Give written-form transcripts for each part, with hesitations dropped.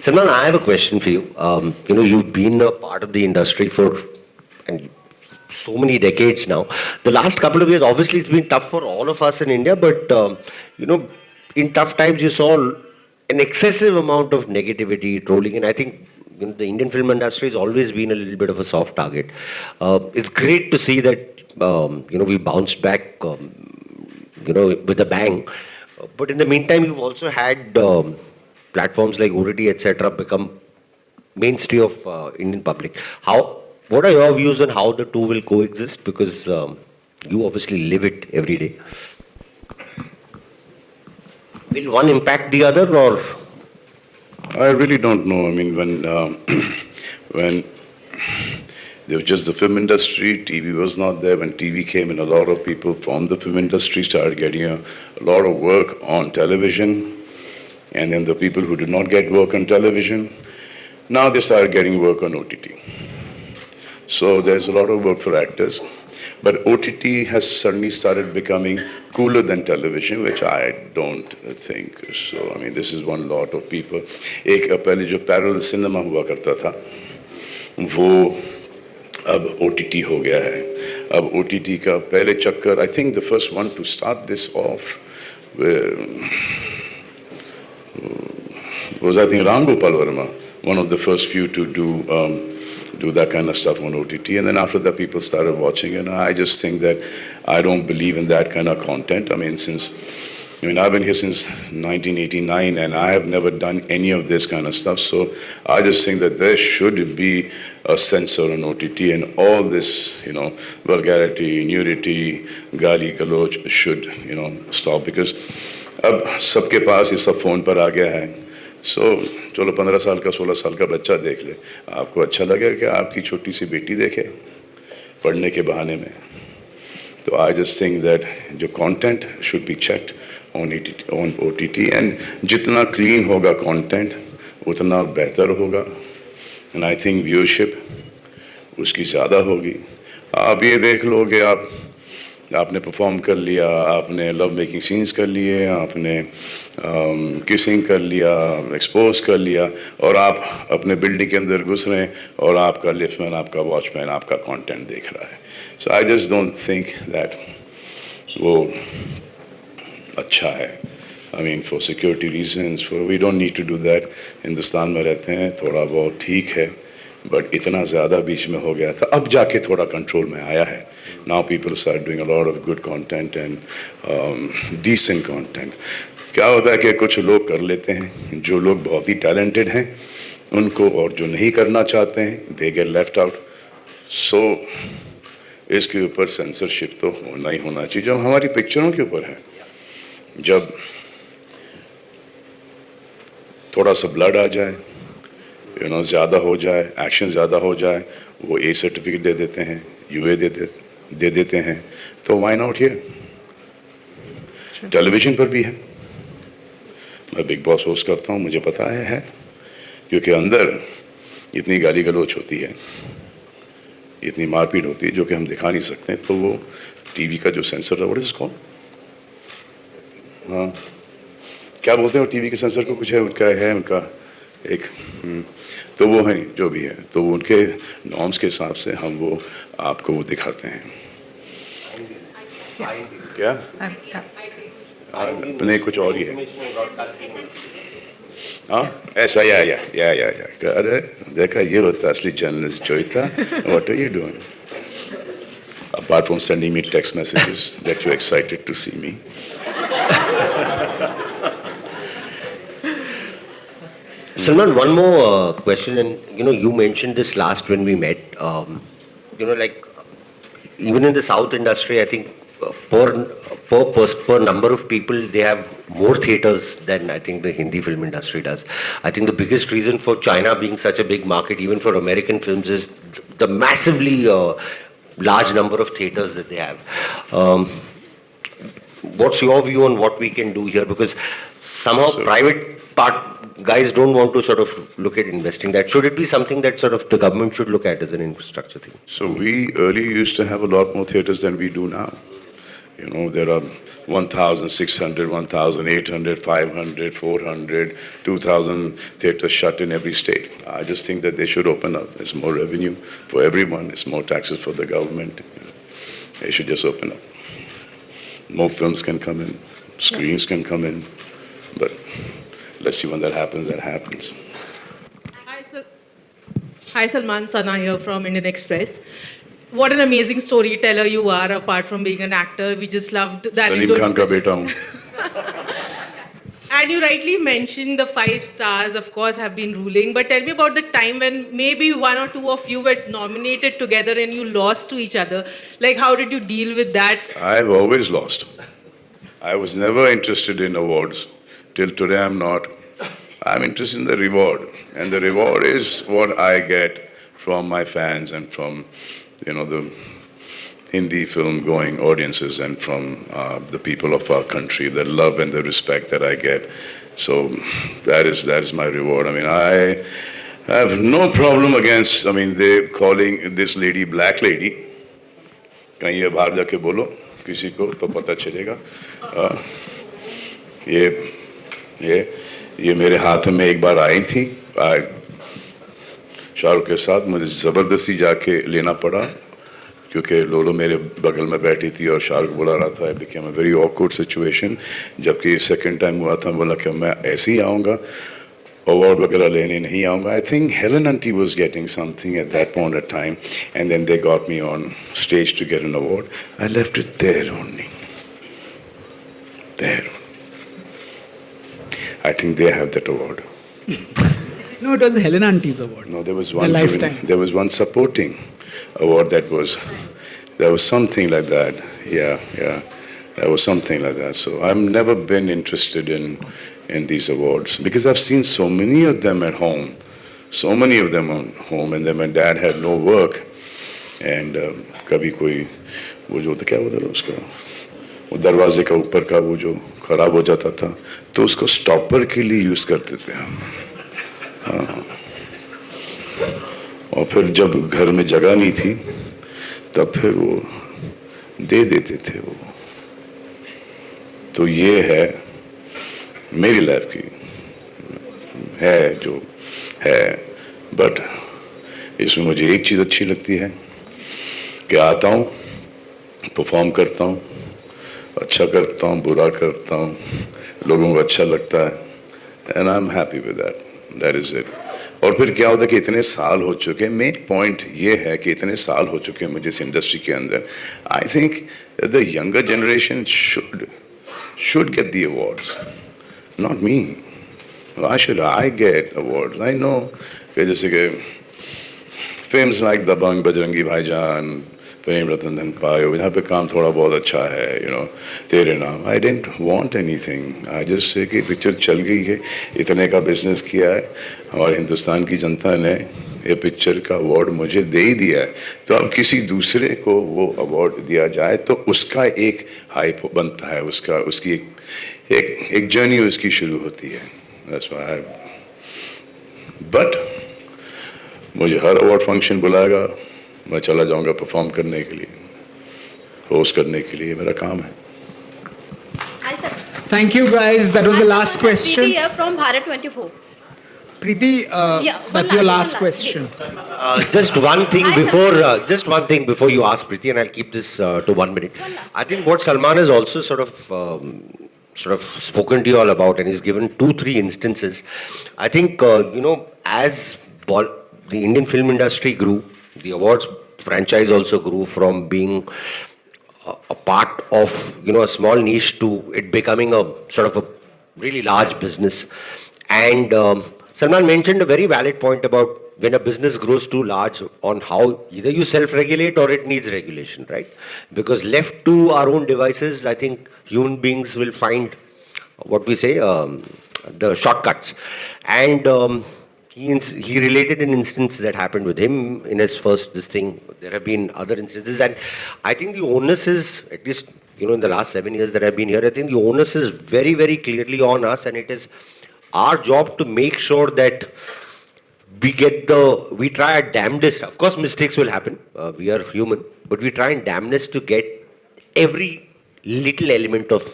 Salman, I have a question for you. You've been a part of the industry for and so many decades now. The last couple of years, obviously, it's been tough for all of us in India, but you know, in tough times, you saw an excessive amount of negativity, trolling, and I think the Indian film industry has always been a little bit of a soft target. It's great to see that we bounced back, with a bang. But in the meantime, you've also had platforms like OTT, etc., become mainstay of Indian public. What are your views on how the two will coexist? Because you obviously live it every day. Will one impact the other, or? I really don't know. I mean, when there was just the film industry, TV was not there. When TV came in, a lot of people from the film industry started getting a lot of work on television. And then the people who did not get work on television, now they started getting work on OTT. So there's a lot of work for actors. But OTT has suddenly started becoming cooler than television, which I don't think. So, I mean, this is one lot of people. एक पहले जो parallel cinema हुआ करता था, वो अब OTT हो गया है. अब OTT का पहले चक्कर, I think the first one to start this off was, I think, Ram Gopal Verma, one of the first few to do that kind of stuff on OTT, and then after that people started watching it. And I just think that I don't believe in that kind of content. I mean, I've been here since 1989 and I have never done any of this kind of stuff. So I just think that there should be a censor on OTT, and all this, vulgarity, nudity, gali galoch should, stop, because अब सबके पास ये सब phone पर आ गया है. सो चलो 15 साल का 16 साल का बच्चा देख ले, आपको अच्छा लगेगा कि आपकी छोटी सी बेटी देखे पढ़ने के बहाने में? तो आई जस्ट थिंक दैट जो content should be checked on OTT, and जितना क्लीन होगा कंटेंट उतना बेहतर होगा, एंड आई थिंक व्यूअरशिप उसकी ज़्यादा होगी. आप ये देख लोगे, आपने परफॉर्म कर लिया, आपने लव मेकिंग सीन्स कर लिए, आपने किसिंग कर लिया, एक्सपोज कर लिया, और आप अपने बिल्डिंग के अंदर घुस रहे हैं और आपका लिफ्टमैन, आपका वॉचमैन आपका कंटेंट देख रहा है. So I just don't think that वो अच्छा है. I mean for security reasons, we don't need to do that. Hindustan में रहते हैं, थोड़ा बहुत ठीक है, बट इतना ज़्यादा बीच में हो गया था. अब जाके थोड़ा कंट्रोल में आया है. Now people start doing a lot of good content and decent content. क्या होता है कि कुछ लोग कर लेते हैं, जो लोग बहुत ही टैलेंटेड हैं उनको, और जो नहीं करना चाहते हैं they get left out. So इसके ऊपर सेंसरशिप तो होना ही होना चाहिए, जो हमारी पिक्चरों के ऊपर है. जब थोड़ा सा ब्लड आ जाए, ज़्यादा हो जाए, एक्शन ज़्यादा हो जाए, वो A सर्टिफिकेट दे देते हैं, UA दे देते हैं. तो वाई नॉट हियर? टेलीविजन पर भी है. मैं बिग बॉस होस्ट करता हूँ, मुझे पता है, क्योंकि अंदर इतनी गाली गलोच होती है, इतनी मारपीट होती है जो कि हम दिखा नहीं सकते. तो वो टीवी का जो सेंसर है, व्हाट इज कॉल्ड, हाँ क्या बोलते हैं वो टीवी के सेंसर को, कुछ है उनका एक, तो वो है जो भी है, तो वो उनके नॉर्म्स के हिसाब से हम वो आपको वो दिखाते हैं. क्या अपने कुछ और ही है. हाँ ऐसा या अरे देखा, ये होता है असली journalist Joyeeta. What are you doing apart from sending me text messages that you excited to see me? Salman, one more question, and you mentioned this last when we met. Like even in the South industry, I think per number of people, they have more theaters than I think the Hindi film industry does. I think the biggest reason for China being such a big market, even for American films, is the massively large number of theaters that they have. What's your view on what we can do here? Because somehow private guys don't want to sort of look at investing that. Should it be something that sort of the government should look at as an infrastructure thing? So we earlier used to have a lot more theaters than we do now. You know, there are 1,600, 1,800, 500, 400, 2,000 theaters shut in every state. I just think that they should open up. There's more revenue for everyone. It's more taxes for the government. They should just open up. More films can come in. Screens can come in. But let's see when that happens, that happens. Hi, Hi, Salman, Sana here from Indian Express. What an amazing storyteller you are, apart from being an actor. We just loved that. Salim Khan ka beta hoon. And you rightly mentioned the 5 stars, of course, have been ruling. But tell me about the time when maybe one or two of you were nominated together and you lost to each other. Like, how did you deal with that? I've always lost. I was never interested in awards. Till today, I'm not. I'm interested in the reward. And the reward is what I get from my fans and from, you know, the Hindi film going audiences and from the people of our country, the love and the respect that I get. So that is my reward. I mean, I have no problem against, I mean, they're calling this lady black lady. कहीं ये बाहर जाके बोलो किसी को तो पता चलेगा. ये मेरे हाथ में एक बार आई थी शाहरुख के साथ. मुझे ज़बरदस्ती जाके लेना पड़ा क्योंकि लोलो मेरे बगल में बैठी थी और शाहरुख बुला रहा था. It became a very awkward situation. जबकि सेकंड टाइम हुआ था, बोला कि मैं ऐसे ही आऊँगा, अवार्ड वगैरह लेने नहीं आऊँगा. I think Helen Auntie was getting something at that point of time, and then they got me on stage to get an award. I left it there only. There. I think they have that award. No, it was Helen Auntie's award. No, there was The one. lifetime. There was one supporting award that was something like that. Yeah, there was something like that. So I've never been interested in these awards because I've seen so many of them at home, and then my dad had no work, and कभी कोई वो जो क्या होता था उसका वो दरवाजे का ऊपर का वो जो खराब हो जाता था तो उसको स्टॉपर के लिए यूज करते थे हम. हाँ. और फिर जब घर में जगह नहीं थी तब फिर वो दे देते थे वो. तो ये है मेरी लाइफ की है जो है. बट इसमें मुझे एक चीज़ अच्छी लगती है कि आता हूँ, परफॉर्म करता हूँ, अच्छा करता हूँ, बुरा करता हूँ, लोगों को अच्छा लगता है, and I am happy with that. That is it. और फिर क्या होता है कि इतने साल हो चुके हैं. मेन पॉइंट ये है कि इतने साल हो चुके हैं मुझे इस इंडस्ट्री के अंदर. I think the younger generation should get the awards, not me. Why should I get awards? I know कि जैसे कि films like दबंग, बजरंगी भाईजान, प्रेम रतन धन पायो, यहाँ पे काम थोड़ा बहुत अच्छा है, you know, तेरे नाम. I didn't want anything. I just say कि पिक्चर चल गई है, इतने का बिजनेस किया है, हमारे हिंदुस्तान की जनता ने ये पिक्चर का अवार्ड मुझे दे ही दिया है, तो अब किसी दूसरे को वो अवार्ड दिया जाए तो उसका एक हाइप बनता है, उसकी एक जर्नी उसकी शुरू होती है. That's why but मुझे हर अवार्ड फंक्शन बुलाएगा, मैं चला जाऊंगा परफॉर्म करने के लिए, होस्ट करने के लिए. मेरा काम है. Hi, sir. Thank you, guys. That was the last question. Preeti here from Bharat 24. Preeti, that's your last question. Just one thing Hi, before, before you ask Preeti, and I'll keep this to 1 minute. I think what Salman has also sort of spoken to you all about, and he's given 2-3 instances. I think as the Indian film industry grew, the awards franchise also grew from being a part of a small niche to it becoming a sort of a really large business. And Salman mentioned a very valid point about when a business grows too large on how either you self-regulate or it needs regulation, right? Because left to our own devices, I think human beings will find what we say, the shortcuts. And he related an instance that happened with him in his first this thing. There have been other instances, and I think the onus is, at least in the last 7 years that I've been here, I think the onus is very, very clearly on us, and it is our job to make sure that we try our damnedest. Of course, mistakes will happen. We are human, but we try and damnedest to get every little element of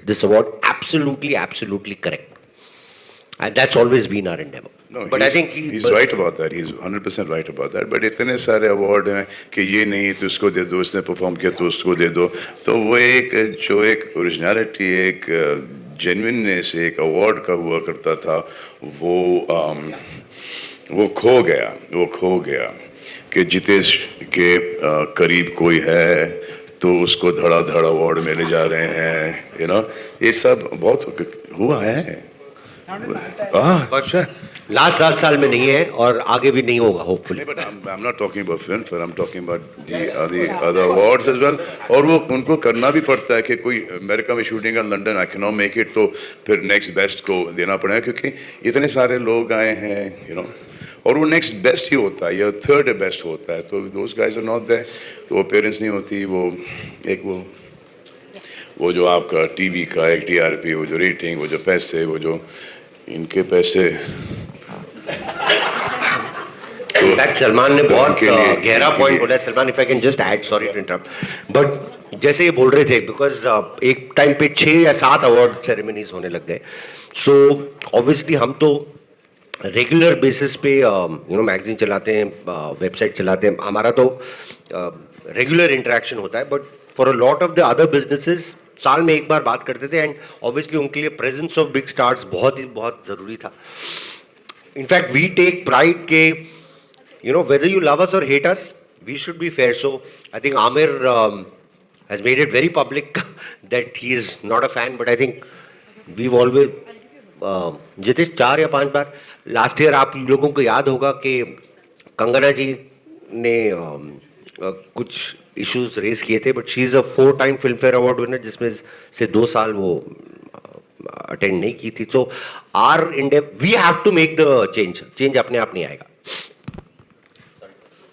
this award. Absolutely correct. And that's always been our endeavor. No, but I think he's right about that. He's 100% right about that. But इतने सारे award हैं कि ये नहीं तो उसको दे दो, इसने परफॉर्म किया तो उसको दे दो. तो वो एक ओरिजिनलिटी, एक जेन्युइननेस, एक अवार्ड का हुआ करता था, वो खो गया कि जितेश के करीब कोई है तो उसको धड़ाधड़ अवार्ड मिले जा रहे हैं, ये सब बहुत हुआ है. लास्ट 7 साल में नहीं है और आगे भी नहीं होगा hopefully. But I'm not talking about filmfare. I'm talking about the other awards as well. और वो उनको करना भी पड़ता है कि कोई अमेरिका में शूटिंग है, London I can not make it, तो फिर नेक्स्ट बेस्ट को देना पड़ेगा क्योंकि इतने सारे लोग आए हैं, और वो नेक्स्ट बेस्ट ही होता है या थर्ड बेस्ट होता है. तो those guys are not there. तो वो पेरेंट्स नहीं होती, वो जो आपका टीवी का एक TRP, वो जो रेटिंग, वो जो पैसे, वो जो इनके पैसे. इनफैक्ट सलमान ने बहुत गहरा पॉइंट बोला है. Salman, if I can just add, sorry to interrupt, but जैसे ये बोल रहे थे, बिकॉज एक टाइम पे 6 या 7 अवार्ड सेरेमनीज होने लग गए. सो ऑब्वियसली हम तो रेगुलर बेसिस पे मैगजीन चलाते हैं, वेबसाइट चलाते हैं, हमारा तो रेगुलर इंटरेक्शन होता है. But for a lot of the other businesses साल में एक बार बात करते थे, एंड ऑब्वियसली उनके लिए प्रेजेंस ऑफ बिग स्टार्स बहुत ज़रूरी था. इनफैक्ट वी टेक प्राइड के whether you love us or hate us, we should be fair. So I think Amir has made it very public that he is not a fan, but I think we've always Jitesh 4 या 5 बार last year आप लोगों को याद होगा कि कंगना जी ने कुछ issues raise किए थे, but she is a 4 time Filmfare award winner, जिसमें से 2 साल वो अटेंड नहीं की थी. So our India, we have to make the change अपने आप नहीं आएगा.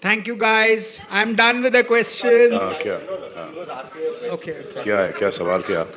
Thank you, guys. I'm done with the questions. क्या Okay. क्या है, क्या सवाल क्या आपका?